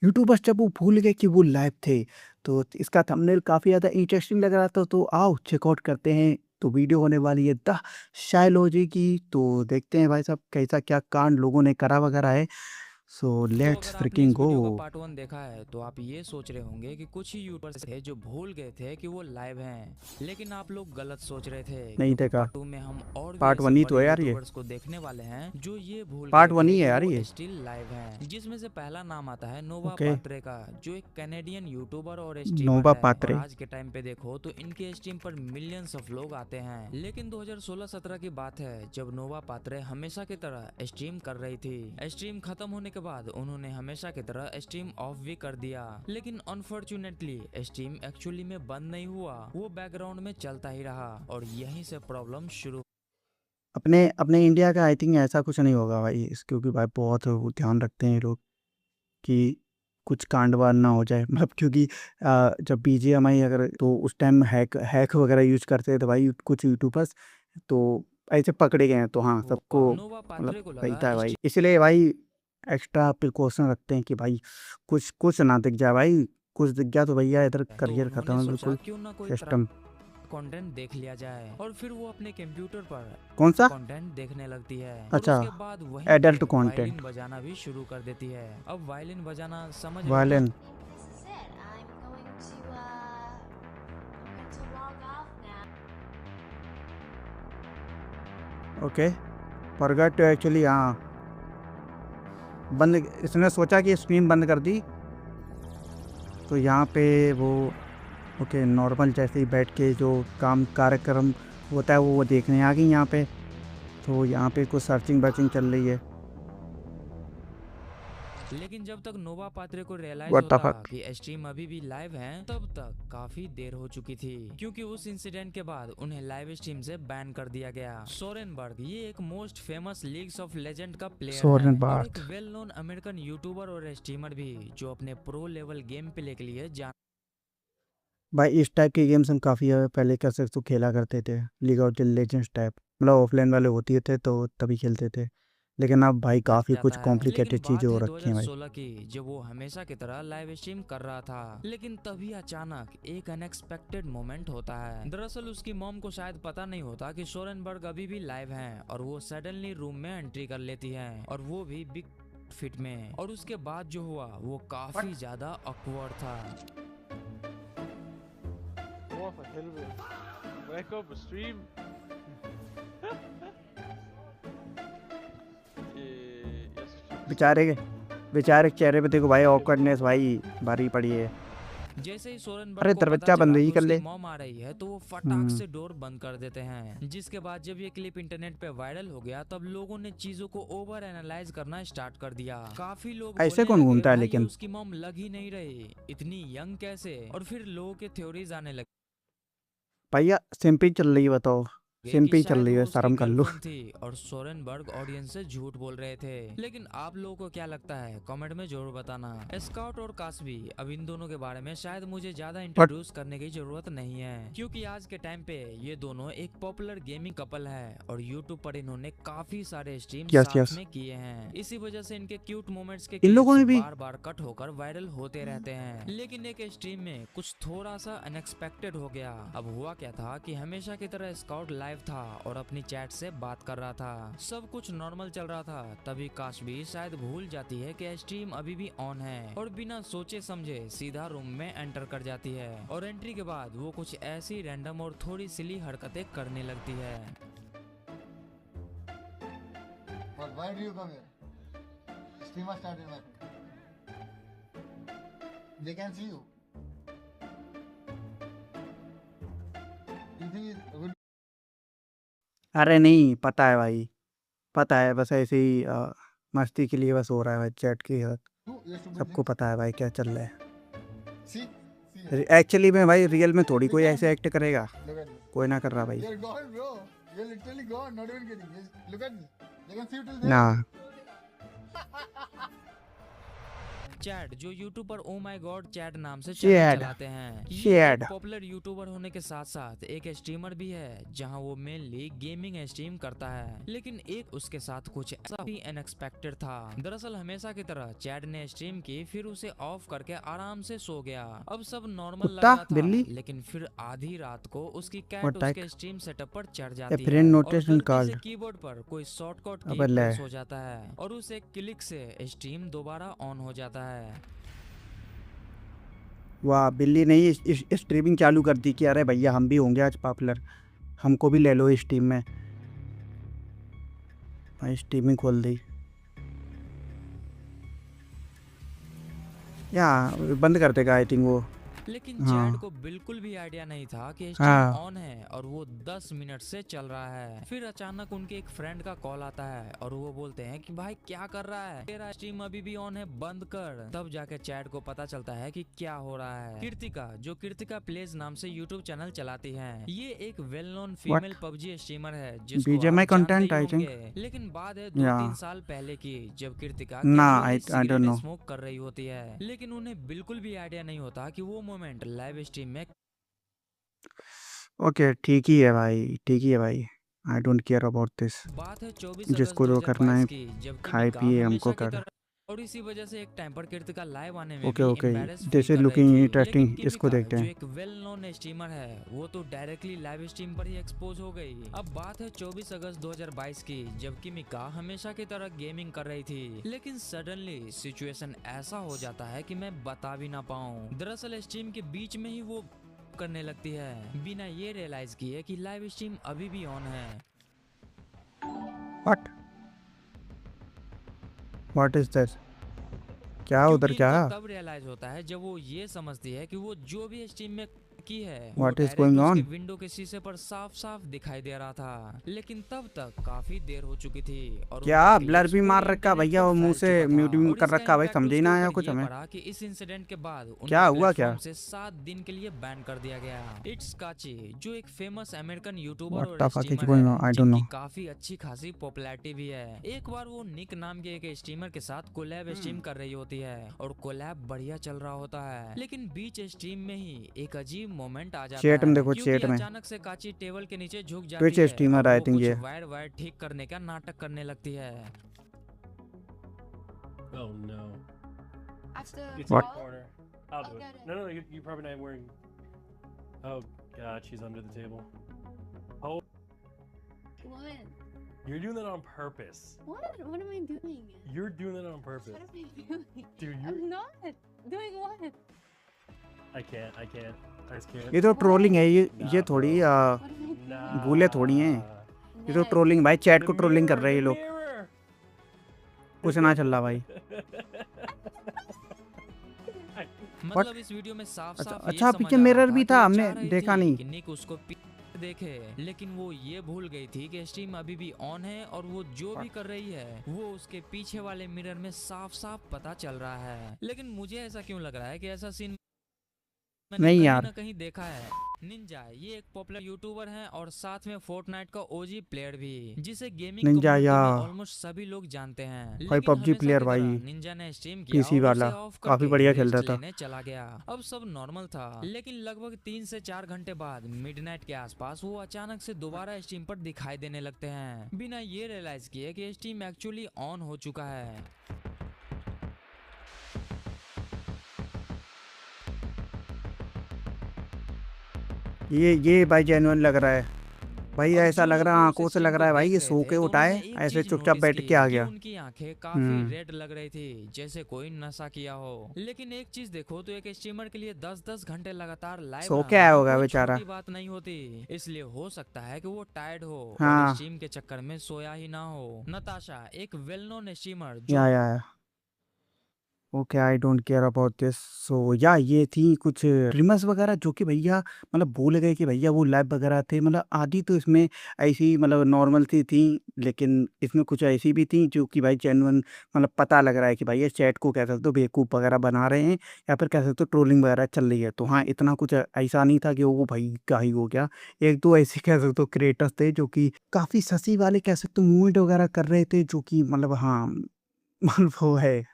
YouTubers जब वो भूल गए कि वो लाइव थे, तो इसका थंबनेल काफ़ी ज़्यादा इंटरेस्टिंग लग रहा था, तो आओ चेकआउट करते हैं। तो वीडियो होने वाली है द शाइलॉजी की, तो देखते हैं भाई साहब कैसा क्या कांड लोगों ने करा वगैरह है। सो तो लेट्स अगर आपने फ्रिकिंग इस गो। वीडियो का पार्ट 1 देखा है तो आप ये सोच रहे होंगे कि कुछ ही यूट्यूबर्स थे जो भूल गए थे कि वो लाइव हैं, लेकिन आप लोग गलत सोच रहे थे, नहीं क्योंकि देखा। पार्ट 2 में हम और भी पार्ट ऐसे 1 ही तो बड़े है यार ये। यूट्यूबर्स को देखने वाले हैं जो ये भूल पार्ट गए 1 थे ही है कि यार वो ये। स्टिल लाइव हैं, जिसमें से पहला नाम आता है नोवा ओके। पात्रे का, जो एक कैनेडियन यूट्यूबर और स्ट्रीमर नोवा है। और पात्रे। आज के टाइम पे देखो तो इनके स्ट्रीम पर मिलियंस ऑफ लोग आते हैं। लेकिन 2016-17 की बात है जब नोवा पात्रे हमेशा की तरह स्ट्रीम कर रही थी। स्ट्रीम खत्म होने के बाद उन्होंने हमेशा की तरह स्ट्रीम ऑफ भी कर दिया, लेकिन अनफॉर्चुनेटली स्ट्रीम एक्चुअली में बंद नहीं हुआ, वो बैकग्राउंड में चलता ही रहा और यहीं से प्रॉब्लम शुरू। अपने अपने इंडिया का आई थिंक ऐसा कुछ नहीं होगा भाई क्योंकि भाई बहुत वो ध्यान रखते हैं ये लोग कि कुछ कांड-वांड ना हो जाए। मतलब क्योंकि जब बीजीएमआई अगर तो उस टाइम हैक हैक वगैरह यूज़ करते थे भाई कुछ यूट्यूबर्स, तो ऐसे पकड़े गए हैं। तो हाँ, हुआ सबको नोवा मतलब पात्रे को लगा रहता है भाई। इसलिए भाई एक्स्ट्रा प्रिकॉशन रखते हैं कि भाई कुछ कुछ ना दिख जाए भाई। कुछ दिख गया तो भैया इधर तो करियर उन्होंने खत्म है सोचा बिल्कुल। क्यों ना कोई सिस्टम कंटेंट देख लिया जाए, और फिर वो अपने कंप्यूटर पर कौन-सा? कंटेंट देखने लगती है और अच्छा, उसके बाद वहीं पे एडल्ट वायलिन कंटेंट, बजाना भी शुरू कर देती है। अब वायलिन बजाना समझ रहे हो ना? Violin. This is it. I'm going to log off now. Okay, forgot to actually हाँ, बंद इसने सोचा कि स्क्रीन बंद कर दी, तो यहाँ पे वो ओके नॉर्मल जैसे ही बैठ के जो काम कार्यक्रम होता है वो देखने आ गई यहाँ पे। तो यहाँ पे कुछ सर्चिंग वर्चिंग चल रही है। लेकिन जब तक नोवा पात्रे को रियलाइज व्हाट द होता फक। कि स्ट्रीम अभी भी लाइव है, तब तक काफी देर हो चुकी थी, क्योंकि उस इंसिडेंट के बाद उन्हें लाइव स्ट्रीम से बैन कर दिया गया। सोरेनबर्ग ये एक most famous leagues of legend का प्लेयर है सोरेन और एक Barth. Well known American YouTuber और स्ट्रीमर भी, जो अपने प्रो लेवल गेम प्ले के लिए जान। भाई इस टाइप की गेम्स हम काफ़ी पहले कैसे तो खेला करते थे। League of the legends type मतलब ऑफलाइन वाले होती थे तो तभी खेलते थे। लेकिन अब भाई काफ़ी कुछ जाता है। लेकिन कॉम्प्लिकेटेड चीज़ें बात हो है रखी हैं भाई। 2016 की, जब वो हमेशा की तरह लाइव स्ट्रीम कर रहा था, लेकिन तभी अचानक एक अनएक्सपेक्टेड मोमेंट होता है। दरअसल उसकी मॉम को शायद पता नहीं होता कि सोरेनबर्ग अभी भी लाइव हैं, और वो सडनली रूम में एंट्री कर लेती हैं, और वो भी बिग फिट में। और उसके बाद जो हुआ वो काफी ज्यादा ऑकवर्ड था। What the hell, man? Wake up, stream. Yes. बेचारे के बेचारे के चेहरे पे देखो भाई ऑकवर्डनेस भाई भारी पड़ी है। जैसे ही सोरेनबर्ग अरे को पता दरवाजा चला बंद कि ही कर उसकी ले। मॉम आ रही है, तो वो फटाक हम्म। से डोर बंद कर देते हैं। जिसके बाद जब ये क्लिप इंटरनेट पे वायरल हो गया, तब लोगों ने चीजों को ओवर एनालाइज करना स्टार्ट कर दिया। काफी लोग ऐसे बोलने कौन लगे घूमता है भाई ये लेकिन। उसकी मॉम लग ही नहीं रही, इतनी यंग कैसे। और फिर लोगों के थ्योरीज आने लगे भैया सिंपी चल रही है बताओ। कि सिंपी चल शायद रही वो है उसकी शर्म कर लो। गर्लफ्रेंड थी और सोरेनबर्ग ऑडियंस से झूठ बोल रहे थे। लेकिन आप लोगों को क्या लगता है कमेंट में जरूर बताना। स्काउट और कास्बी, अब इन दोनों के बारे में शायद मुझे ज्यादा बट इंट्रोड्यूस करने की जरूरत नहीं है, क्योंकि आज के टाइम पे ये दोनों एक पॉपुलर गेमिंग कपल है और यूट्यूब पर इन्होंने काफी सारे स्ट्रीम यस साथ यस। में किए हैं। इसी वजह से इनके क्यूट मोमेंट्स के इन लोगों क्लिप्स ने भी। बार बार कट होकर वायरल होते रहते हैं। लेकिन एक स्ट्रीम में कुछ थोड़ा सा अनएक्सपेक्टेड हो गया। अब हुआ क्या था कि हमेशा की तरह स्काउट लाइव था और अपनी चैट से बात कर रहा था, सब कुछ नॉर्मल चल रहा था। तभी काशबी शायद भूल जाती है कि स्ट्रीम अभी भी ऑन है, और बिना सोचे समझे सीधा रूम में एंटर कर जाती है। और एंट्री के बाद वो कुछ ऐसी रैंडम और थोड़ी सिली हरकतें करने लगती है। But why do you come here? Streamer started my friend. They can see you. You think it's good? अरे नहीं पता है भाई। पता है बस ऐसे ही मस्ती के लिए बस हो रहा है भाई चैट के साथ। You stupid सबको thing. पता है भाई क्या चल रहा See? See? है। एक्चुअली में भाई रियल में थोड़ी कोई ऐसे एक्ट करेगा। Look at this. कोई ना कर रहा भाई। You're gone, bro. You're literally gone. Not even kidding. Look at this. They can see you till there. ना। चैट जो यूट्यूब पर ओ माय गॉड चैट नाम से चैनल चैट चलाते हैं। ये चैट एक पॉपुलर यूट्यूबर होने के साथ साथ एक स्ट्रीमर भी है, जहां वो मेनली गेमिंग स्ट्रीम करता है। लेकिन एक उसके साथ कुछ ऐसा भी अनएक्सपेक्टेड था। दरअसल हमेशा की तरह चैट ने स्ट्रीम की, फिर उसे ऑफ करके आराम से सो गया। अब सब नॉर्मल लग कुत्ता रहा था, बिल्ली लेकिन फिर आधी रात को उसकी कैट व्हाट टाइप उसके स्ट्रीम सेटअप पर चढ़ ए जाती फ्रेंड है और नोटिस एंड गलती से कॉल्ड कीबोर्ड पर कोई शॉर्टकट की अबे ले प्रेस हो जाता है और उस एक क्लिक से स्ट्रीम दोबारा ऑन हो जाता है। वाह बिल्ली ने ही स्ट्रीमिंग चालू कर दी कि अरे भैया हम भी होंगे आज पॉपुलर, हमको भी ले लो इस टीम में। भाई स्ट्रीमिंग खोल दी या बंद कर देगा आई थिंक वो। लेकिन हाँ चैट को बिल्कुल भी आइडिया नहीं था कि स्ट्रीम हाँ ऑन है और वो 10 मिनट से चल रहा है। फिर अचानक उनके एक फ्रेंड का कॉल आता है और वो बोलते हैं कि भाई क्या कर रहा है, तेरा स्ट्रीम अभी भी ऑन है, बंद कर। तब जाके चैट को पता चलता है कि क्या हो रहा है। कीर्तिका जो कीर्तिका प्लेज नाम से यूट्यूब चैनल चलाती है, ये एक well known what female PUBG streamer है जिसको बीजेएमआई आप जानते कंटेंट ही आई थिंक होंगे। लेकिन बात है या 2-3 साल पहले की, जब कीर्तिका ना casually I don't cigarette no. Smoke कर रही होती है। लेकिन उन्हें बिल्कुल भी आइडिया नहीं होता कि वो मोमेंट लाइव स्ट्रीम में। ओके ठीक ही है भाई, ठीक ही है भाई, आई डोंट केयर अबाउट दिस। बात है 24 अगस्त जिसको जो करना 2022 है की, जब खाए किमिका पिए हमेशा हमको की कर। तरह और इसी वजह से एक टाइम पर कीर्तिका लाइव आने में ओके भी okay embarrass feel this is कर रही लुकिंग थी। इंटरेस्टिंग, लेकिन इसको किमिका देखते जो हैं। एक वेल नोन स्ट्रीमर है, वो तो डायरेक्टली लाइव स्ट्रीम पर ही एक्सपोज हो गई। अब बात है 24 अगस्त 2022 की, जब किमिका हमेशा की तरह गेमिंग कर रही थी। लेकिन सडनली सिचुएशन ऐसा हो जाता है कि मैं बता भी ना पाऊँ। दरअसल स्ट्रीम के बीच में ही वो करने लगती है, बिना ये रियलाइज किए कि लाइव स्ट्रीम अभी भी ऑन है। व्हाट व्हाट इज दिस, क्या उधर क्योंकि क्या, इनको तब रियलाइज होता है जब वो ये समझती है कि वो जो भी स्ट्रीम में की है वो व्हाट इज डायरेक्ट गोइंग उसके ऑन। विंडो के शीशे पर साफ साफ दिखाई दे रहा था। लेकिन तब तक काफी देर हो चुकी थी और क्या उनका ब्लर क्लिप्स भी मार पूरे रखा इंटरनेट भैया, पर वो मुंह फैल से चुका था म्यूट और कर इसका रखा भाई, इम्पैक्ट समझ ही उसके ना आया ऊपर कुछ ये हमें। पड़ा कि इस इंसिडेंट के बाद क्या उन्हें हुआ क्या, प्लेटफॉर्म से 7 दिन के लिए बैन कर दिया गया। इट्स काची जो एक फेमस अमेरिकन यूट्यूबर व्हाट और the fuck is streamer going on, है, आई डोंट नो। जिनकी काफी अच्छी खासी पॉपुलैरिटी भी है। एक बार वो निक नाम के एक स्ट्रीमर के साथ कोलैब स्ट्रीम कर रही होती है और कोलैब बढ़िया चल रहा होता है। लेकिन बीच स्ट्रीम में ही एक अजीब मोमेंट आ जाता चैट में है, देखो, क्योंकि चैट में अचानक से काची टेबल के नीचे झुक जाती ट्विच है स्ट्रीमर और आई वो थिंक कुछ ये। वायर ठीक करने का नाटक करने लगती है। Oh no. After It's What? in the corner. I'll do I'll it. get it. No, no, you're probably not wearing. Oh god, she's under the table. Oh, what? you're doing that on purpose. What? What am I doing? You're doing that on purpose. What am I doing? Dude, I'm you're. not doing what? I can't. I can't. I just can't. ये तो trolling है, ये Nah, थोड़ी bro. What am I doing? Nah. भूले थोड़ी हैं, ये तो ट्रोलिंग भाई, चैट को The ट्रोलिंग कर mirror, रहे हैं ये the लोग, mirror. कुछ ना चल रहा भाई। मतलब इस वीडियो में साफ अच्छा साफ अच्छा, पीछे मिरर भी था, हमने देखा नहीं। कि निक उसको देखे, लेकिन वो ये भूल गई थी कि स्ट्रीम अभी भी ऑन है और वो जो भी कर रही है वो उसके पीछे वाले मिरर में साफ साफ पता चल रहा है। लेकिन मुझे ऐसा क्यों लग रहा है कि ऐसा सीन मैंने नहीं कहीं यार। ना कहीं देखा है। निंजा ये एक पॉपुलर यूट्यूबर हैं और साथ में फोर्टनाइट का ओजी प्लेयर भी, जिसे गेमिंग निंजा कम्युनिटी या में ऑलमोस्ट सभी लोग जानते हैं। भाई लेकिन पबजी हमेशा प्लेयर की तरह भाई, निंजा ने स्ट्रीम किया पीसी और वाला उसे ऑफ काफी करके बढ़िया खेल रेस्ट रहा था। लेने चला गया। अब सब नॉर्मल था, लेकिन लगभग 3 से 4 घंटे बाद मिडनाइट के आसपास वो अचानक से दोबारा स्ट्रीम पर दिखाई देने लगते हैं, बिना ये रियलाइज किए कि स्ट्रीम एक्चुअली ऑन हो चुका है। ये भाई जेन्युइन लग रहा है भाई, अब ऐसा जो लग लोग रहा है उस आंखों से स्ट्रीम लग को रहा है भाई, देख ये रहे सो थे के तो उठाए उन्होंने एक ऐसे चीज चुपचाप नोटिस बैठ की के आ कि गया। उनकी आंखें काफी हम्म। रेड लग रही थी, जैसे कोई नशा किया हो। लेकिन एक चीज देखो तो एक स्ट्रीमर के लिए 10-10 घंटे लगातार लाइव सो के आया रहना होगा कोई बेचारा। छोटी बात नहीं होती। इसलिए हो सकता है कि वो टायर्ड हो और हाँ स्ट्रीम के चक्कर में सोया ही ना हो। नताशा एक वेल नोन स्ट्रीमर जो या okay, I don't care about this. So या ये थी कुछ रिमर्स वगैरह जो कि भैया मतलब भूल गए कि भैया वो लैब वगैरह थे, मतलब आधी तो इसमें ऐसी मतलब नॉर्मल सी थी, लेकिन इसमें कुछ ऐसी भी थी जो कि भाई जेन्युइन मतलब पता लग रहा है कि भाई ये चैट को कह सकते हो बेवकूफ़ वगैरह बना रहे हैं, या फिर कह सकते हो ट्रोलिंग वगैरह चल रही है। तो हाँ, इतना कुछ ऐसा नहीं था कि वो भाई क्या ही हो गया। एक दो ऐसे कह सकते हो क्रिएटर्स थे जो कि काफ़ी ससी वाले कह सकते हो मूवमेंट वगैरह कर रहे थे, जो कि मतलब हाँ मतलब वो है